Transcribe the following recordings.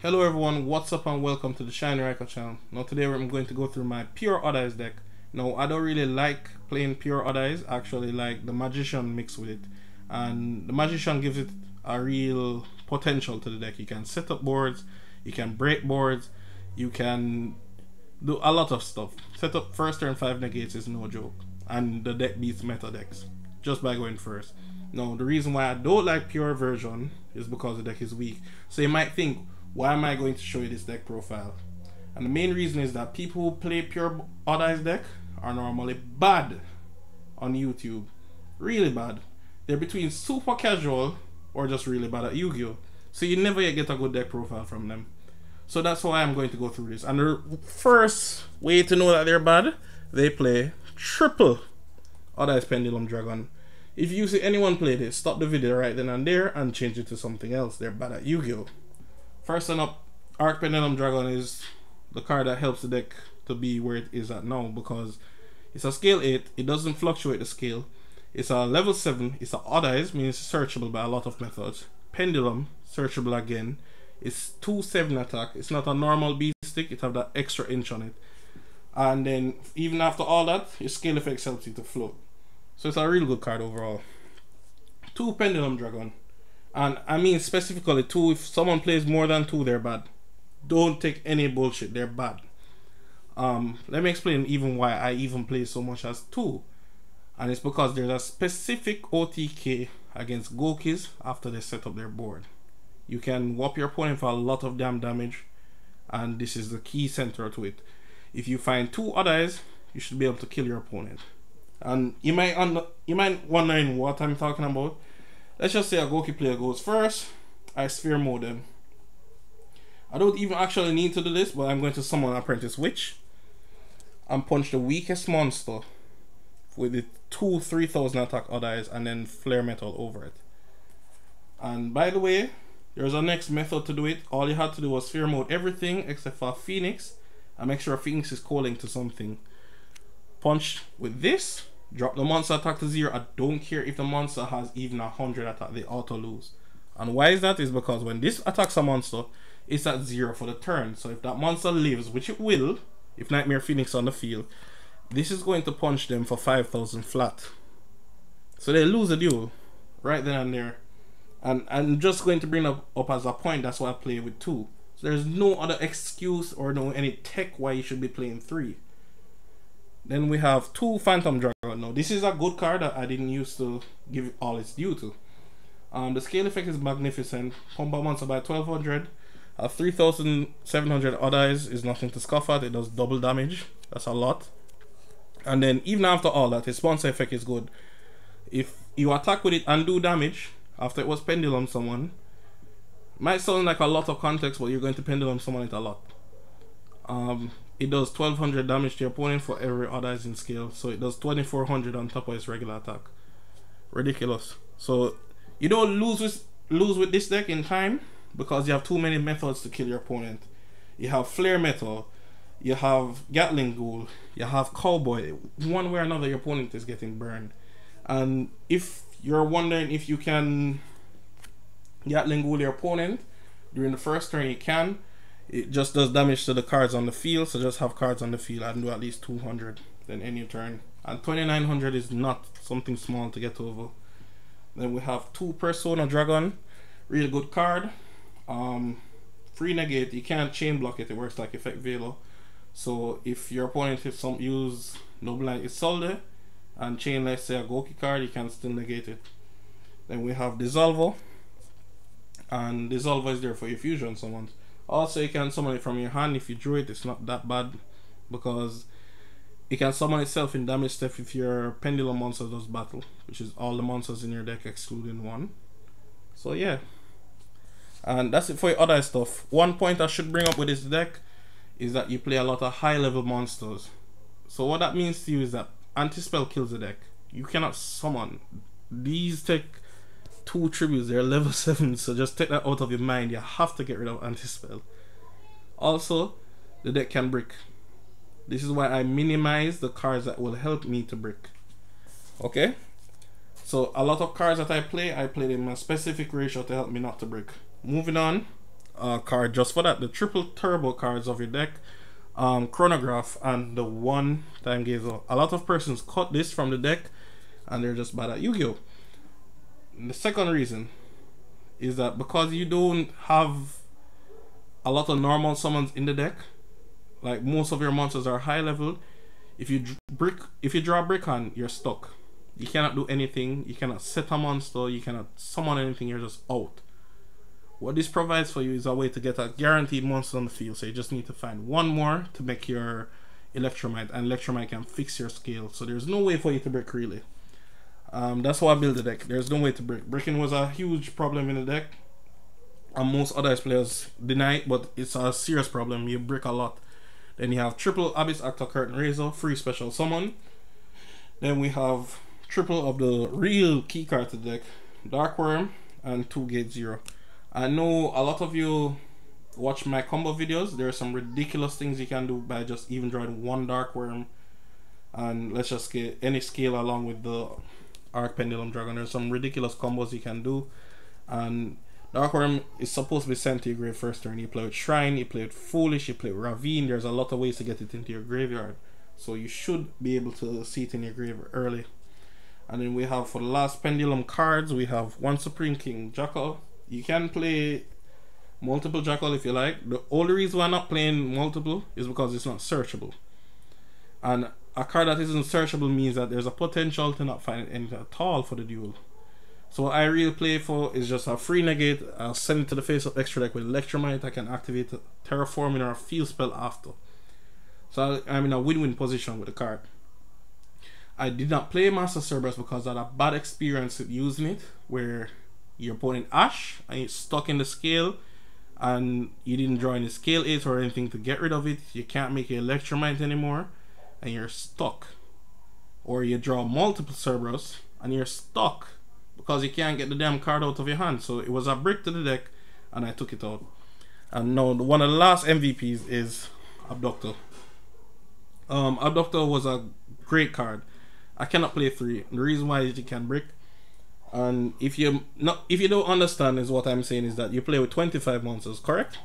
Hello everyone, what's up and welcome to the Shiny Raikou channel. Now today I'm going to go through my Pure Odd Eyes deck. Now I don't really like playing Pure Odd Eyes, I actually like the Magician mixed with it. And the Magician gives it a real potential to the deck. You can set up boards, you can break boards, you can do a lot of stuff. Set up first turn 5 negates is no joke. And the deck beats meta decks just by going first. Now the reason why I don't like Pure version is because the deck is weak. So you might think, why am I going to show you this deck profile? And the main reason is that people who play Pure Odd Eyes deck are normally bad on YouTube. Really bad. They're between super casual or just really bad at Yu-Gi-Oh! So you never yet get a good deck profile from them. So that's why I'm going to go through this. And the first way to know that they're bad, they play triple Odd Eyes Pendulum Dragon. If you see anyone play this, stop the video right then and there and change it to something else. They're bad at Yu-Gi-Oh! First one up, Arc Pendulum Dragon is the card that helps the deck to be where it is at now because it's a scale 8, it doesn't fluctuate the scale. It's a level 7, it's a Odd Eyes, means it's searchable by a lot of methods. Pendulum, searchable again. It's 2/7 attack, it's not a normal beat stick, it have that extra inch on it. And then even after all that, your scale effects helps you to float. So it's a real good card overall. 2 Pendulum Dragon. And I mean specifically 2, if someone plays more than 2, they're bad. Don't take any bullshit, they're bad. Let me explain even why I even play so much as 2. And it's because there's a specific OTK against Gokis after they set up their board. You can whop your opponent for a lot of damn damage, and this is the key center to it. If you find 2 Odd Eyes, you should be able to kill your opponent. And you might wondering what I'm talking about. Let's just say a Goki player goes first, I sphere mode them. I don't even actually need to do this, but I'm going to summon Apprentice Witch and punch the weakest monster with the 2 3000 attack Odd Eyes and then Flare Metal over it. And by the way, there's a next method to do it. All you had to do was sphere mode everything except for Phoenix and make sure Phoenix is calling to something. Punch with this, drop the monster attack to 0. I don't care if the monster has even 100 attack, they auto lose. And why is that? Is because when this attacks a monster, it's at 0 for the turn. So if that monster lives, which it will, if Nightmare Phoenix on the field, this is going to punch them for 5000 flat. So they lose the duel right then and there. And I'm just going to bring up as a point, that's why I play with 2. So there's no other excuse or no any tech why you should be playing 3. Then we have 2 Phantom Dragon. Now this is a good card that I didn't used to give all its due to. The scale effect is magnificent. Combat monster by 1200. 3700 Odd Eyes is nothing to scoff at. It does double damage. That's a lot. And then even after all that, its sponsor effect is good. If you attack with it and do damage after it was pendulum summon, might sound like a lot of context, but you're going to pendulum summon it a lot. It does 1200 damage to your opponent for every Odd Eyes in scale, so it does 2400 on top of its regular attack. Ridiculous. So you don't lose with this deck in time because you have too many methods to kill your opponent. You have Flare Metal, you have Gatling Ghoul, you have Cowboy. One way or another your opponent is getting burned. And if you're wondering if you can Gatling Ghoul your opponent during the first turn, you can. It just does damage to the cards on the field, so just have cards on the field and do at least 200 then any turn. And 2900 is not something small to get over. Then we have 2 Persona Dragon, really good card. Free negate, you can't chain block it, it works like Effect Velo. So if your opponent use Noble Knight Isolde and chain, let's say, a Goki card, you can still negate it. Then we have Dissolver, and Dissolver is there for your fusion summons. Also, you can summon it from your hand. If you drew it, it's not that bad because it can summon itself in damage step if your Pendulum monster does battle, which is all the monsters in your deck excluding 1. So yeah, and that's it for your other stuff. One point I should bring up with this deck is that you play a lot of high level monsters. So what that means to you is that Anti-Spell kills the deck. You cannot summon. These take 2 tributes, they're level 7, so just take that out of your mind. You have to get rid of Anti-Spell. Also, the deck can brick. This is why I minimize the cards that will help me to brick. Okay? So a lot of cards that I play them in a specific ratio to help me not to brick. Moving on, card just for that. The triple turbo cards of your deck, chronograph, and the one time gazer. A lot of persons cut this from the deck and they're just bad at Yu-Gi-Oh! The second reason is that because you don't have a lot of normal summons in the deck, like most of your monsters are high level, if you draw brick on, you're stuck. You cannot do anything, you cannot set a monster, you cannot summon anything, you're just out. What this provides for you is a way to get a guaranteed monster on the field, so you just need to find one more to make your Electromite, and Electromite can fix your scale, so there's no way for you to brick really. That's how I build the deck. There's no way to brick. Bricking was a huge problem in the deck, and most other players deny it, but it's a serious problem. You brick a lot. Then you have triple Abyss Actor Curtain Raiser, free special summon. Then we have triple of the real key card to the deck, Dark Worm, and 2 Gate 0. I know a lot of you watch my combo videos. There are some ridiculous things you can do by just even drawing 1 Dark Worm, and let's just get any scale along with the Arc Pendulum Dragon. There's some ridiculous combos you can do, and Dark Worm is supposed to be sent to your grave first turn. You play with Shrine, you play with Foolish, you play with Ravine. There's a lot of ways to get it into your graveyard, so you should be able to see it in your grave early. And then we have, for the last Pendulum cards, we have 1 Supreme King Jackal. You can play multiple Jackal if you like. The only reason I'm not playing multiple is because it's not searchable, and a card that isn't searchable means that there's a potential to not find anything at all for the duel. So what I really play for is just a free negate. I'll send it to the face of extra deck with Electromite. I can activate Terraforming or a field spell after. So I'm in a win-win position with the card. I did not play Master Cerberus because I had a bad experience with using it, where you're opponent Ash and it's stuck in the scale and you didn't draw any scale 8 or anything to get rid of it. You can't make an Electromite anymore and you're stuck. Or you draw multiple Cerberus and you're stuck because you can't get the damn card out of your hand. So it was a brick to the deck and I took it out. And now one of the last MVPs is Abductor. Abductor was a great card. I cannot play 3. The reason why is you can brick. And if you don't understand, is what I'm saying is that you play with 25 monsters, correct?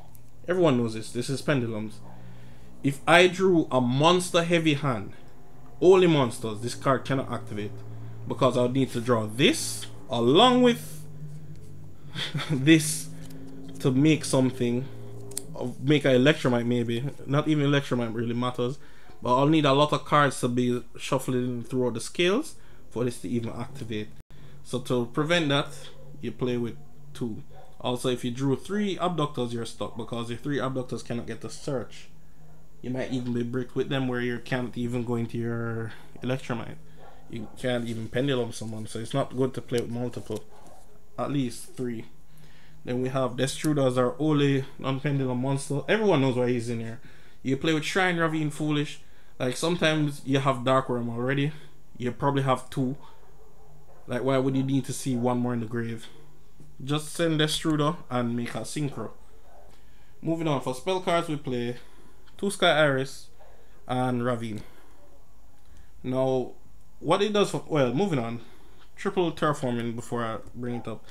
Everyone knows this. This is Pendulums. If I drew a monster heavy hand, only monsters, this card cannot activate, because I would need to draw this along with this to make something, make an Electromite maybe. Not even Electromite really matters, but I'll need a lot of cards to be shuffling throughout the scales for this to even activate. So to prevent that, you play with 2. Also, if you drew 3 Abductors, you're stuck because your 3 Abductors cannot get the search. You might even be bricked with them where you can't even go into your Electromite. You can't even Pendulum someone, so it's not good to play with multiple. At least 3. Then we have Destruda as our only non-Pendulum monster. Everyone knows why he's in here. You play with Shrine, Ravine, Foolish. Like sometimes you have Dark Worm already. You probably have 2. Like, why would you need to see 1 more in the grave? Just send Destruda and make a Synchro. Moving on, for spell cards we play 2 Sky Iris and Ravine. Now, what it does for, well, moving on, triple Terraforming before I bring it up.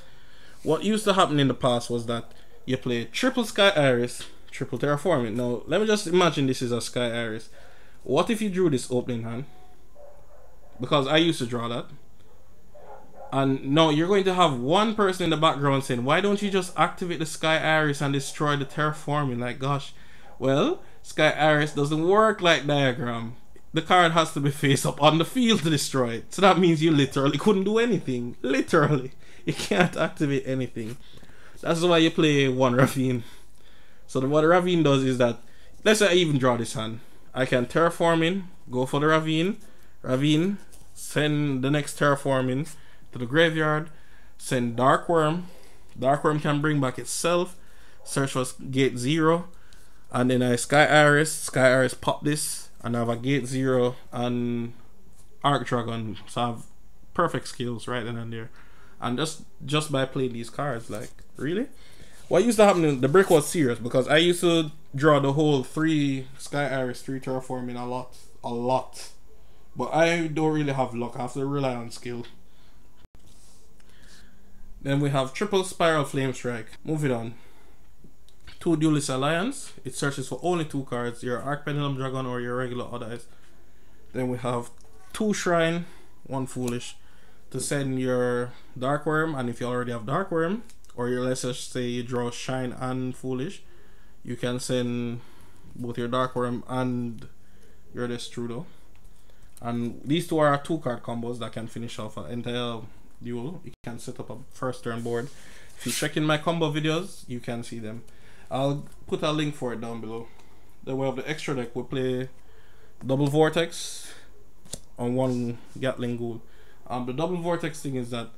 What used to happen in the past was that you play triple Sky Iris, triple Terraforming. Now, let me just imagine this is a Sky Iris. What if you drew this opening hand? Because I used to draw that. And now you're going to have one person in the background saying, why don't you just activate the Sky Iris and destroy the Terraforming? Like, gosh, well, Sky Iris doesn't work like Diagram. The card has to be face up on the field to destroy it. So that means you literally couldn't do anything. Literally. You can't activate anything. That's why you play 1 Ravine. So what Ravine does is that, let's say I even draw this hand. I can Terraforming, go for the Ravine. Ravine, send the next Terraforming to the graveyard, send Dark Worm. Dark Worm can bring back itself, search for Gate 0, and then I Sky Iris pop this, and I have a Gate 0 and Arc Dragon, so I have perfect skills right then and there. And just by playing these cards, like, really? What used to happen in the brick was serious, because I used to draw the whole 3 Sky Iris, 3 Terraforming a lot. But I don't really have luck, I have to rely on skill. Then we have triple Spiral Flame Strike. Moving on. 2 Duelist Alliance. It searches for only 2 cards, your Arc Pendulum Dragon or your regular Odd Eyes. Then we have 2 Shrine, 1 Foolish, to send your Dark Worm, and if you already have Dark Worm, or let's just say you draw Shine and Foolish, you can send both your Dark Worm and your Destrudo. And these 2 are 2 card combos that can finish off an entire duel. You can set up a first turn board. If you check in my combo videos, you can see them. I'll put a link for it down below. Then we have the extra deck. We'll play Double Vortex on 1 Gatling Ghoul. The Double Vortex thing is that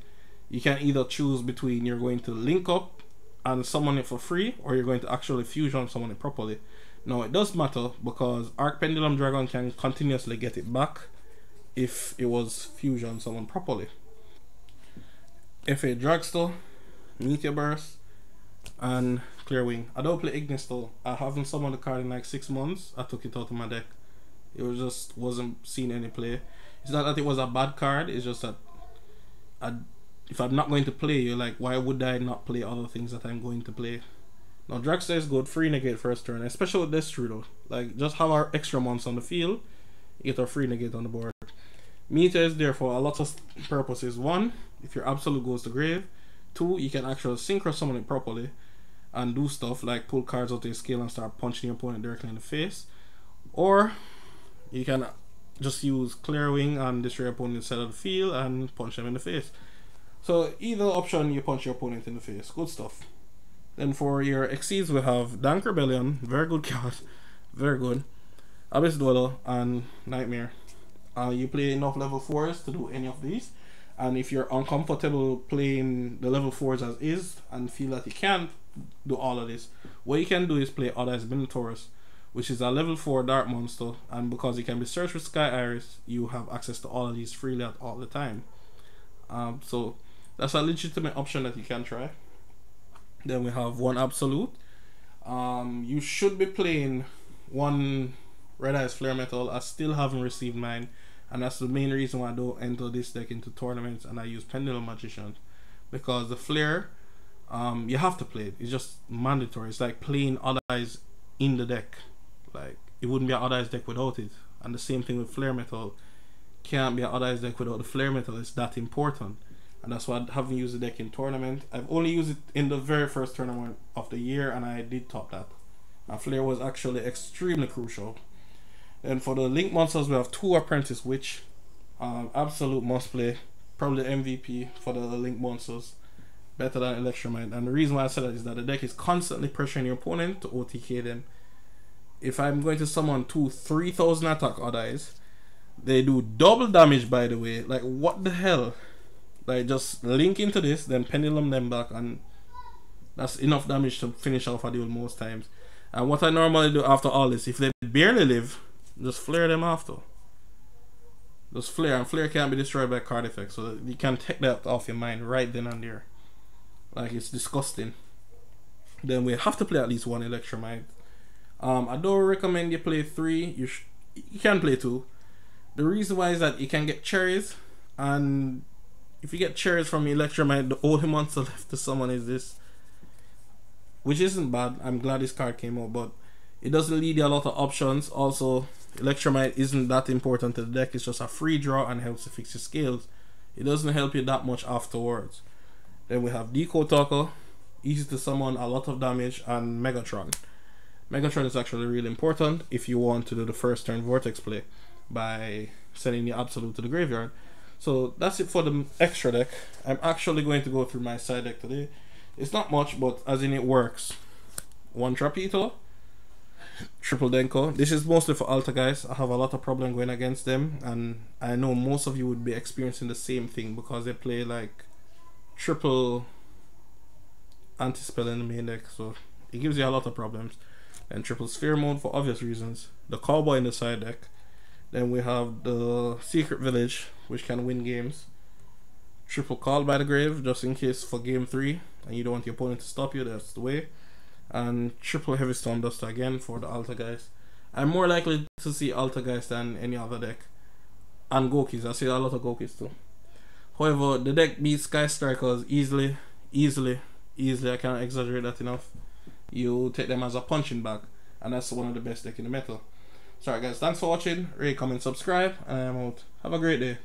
you can either choose between you're going to link up and summon it for free, or you're going to actually fusion summon it properly. Now it does matter because Arc Pendulum Dragon can continuously get it back if it was fusion summoned properly. FA Dragster, Meteor Burst, and Clear Wing. I don't play Ignis though. I haven't summoned the card in like 6 months. I took it out of my deck. It was just wasn't seeing any play. It's not that it was a bad card, it's just that if I'm not going to play you, like, why would I not play other things that I'm going to play? Now Dragster is good, free negate first turn, especially with Destrudo. Like, just have our extra monster on the field, you get a free negate on the board. Meteor is there for a lot of purposes. 1, if your absolute goes to grave. 2, you can actually synchro summon it properly and do stuff like pull cards out of your scale and start punching your opponent directly in the face. Or you can just use Clear Wing and destroy your opponent instead of the field and punch them in the face. So either option, you punch your opponent in the face. Good stuff. Then for your Exceeds, we have Dank Rebellion, very good card, very good. Abyss Dweller and Nightmare. You play enough level 4s to do any of these, and if you're uncomfortable playing the level 4s as is and feel that you can't do all of this, what you can do is play Odd Eyes Minotaurus, which is a level 4 dark monster, and because it can be searched with Sky Iris, you have access to all of these freely at all the time. So that's a legitimate option that you can try. Then we have 1 Absolute. You should be playing 1 Red Eyes Flare Metal. I still haven't received mine, and that's the main reason why I don't enter this deck into tournaments and I use Pendulum Magician, because the Flare, you have to play it. It's just mandatory. It's like playing Odd Eyes in the deck. Like, it wouldn't be an Odd Eyes deck without it. And the same thing with Flare Metal. Can't be an Odd Eyes deck without the Flare Metal. It's that important. And that's why I haven't used the deck in tournament. I've only used it in the very first tournament of the year, and I did top that. And Flare was actually extremely crucial. Then for the Link monsters, we have 2 Apprentice Witch. Absolute must play. Probably MVP for the Link monsters. Better than Electromite. And the reason why I said that is that the deck is constantly pressuring your opponent to OTK them. If I'm going to summon 2 3000 attack Odd Eyes, they do double damage, by the way. Like, what the hell? Like, just link into this, then pendulum them back, and that's enough damage to finish off a duel most times. And what I normally do after all this, if they barely live, just flare them after. Just flare, and flare can't be destroyed by card effects, so you can take that off your mind right then and there. Like, it's disgusting. Then we have to play at least 1 Electromite. I don't recommend you play 3. You can play 2. The reason why is that you can get cherries, and if you get cherries from Electromite, the only monster left to summon is this, which isn't bad. I'm glad this card came out, but it doesn't lead you a lot of options. Also, Electromite isn't that important to the deck. It's just a free draw and helps to fix your scales. It doesn't help you that much afterwards. Then we have Decode Talker, easy to summon, a lot of damage, and Megatron. Megatron is actually really important if you want to do the first turn Vortex play by sending the Absolute to the graveyard. So that's it for the extra deck. I'm actually going to go through my side deck today. It's not much, but as in it works. 1 Trapito, Triple Denko. This is mostly for Alta guys. I have a lot of problem going against them, and I know most of you would be experiencing the same thing because they play like triple anti-spell in the main deck, so it gives you a lot of problems. And triple Sphere mode for obvious reasons. The Cowboy in the side deck. Then we have the Secret Village, which can win games. Triple Call by the Grave, just in case for game 3 and you don't want your opponent to stop you, that's the way. And triple Heavy Storm Duster again for the Alta guys. I'm more likely to see Alta guys than any other deck. And Gokis, I see a lot of Gokis too. However, the deck beats Sky Strikers easily. I can't exaggerate that enough. you take them as a punching bag, and that's one of the best deck in the metal. Sorry guys, thanks for watching. Rate, comment, subscribe, and I'm out. Have a great day.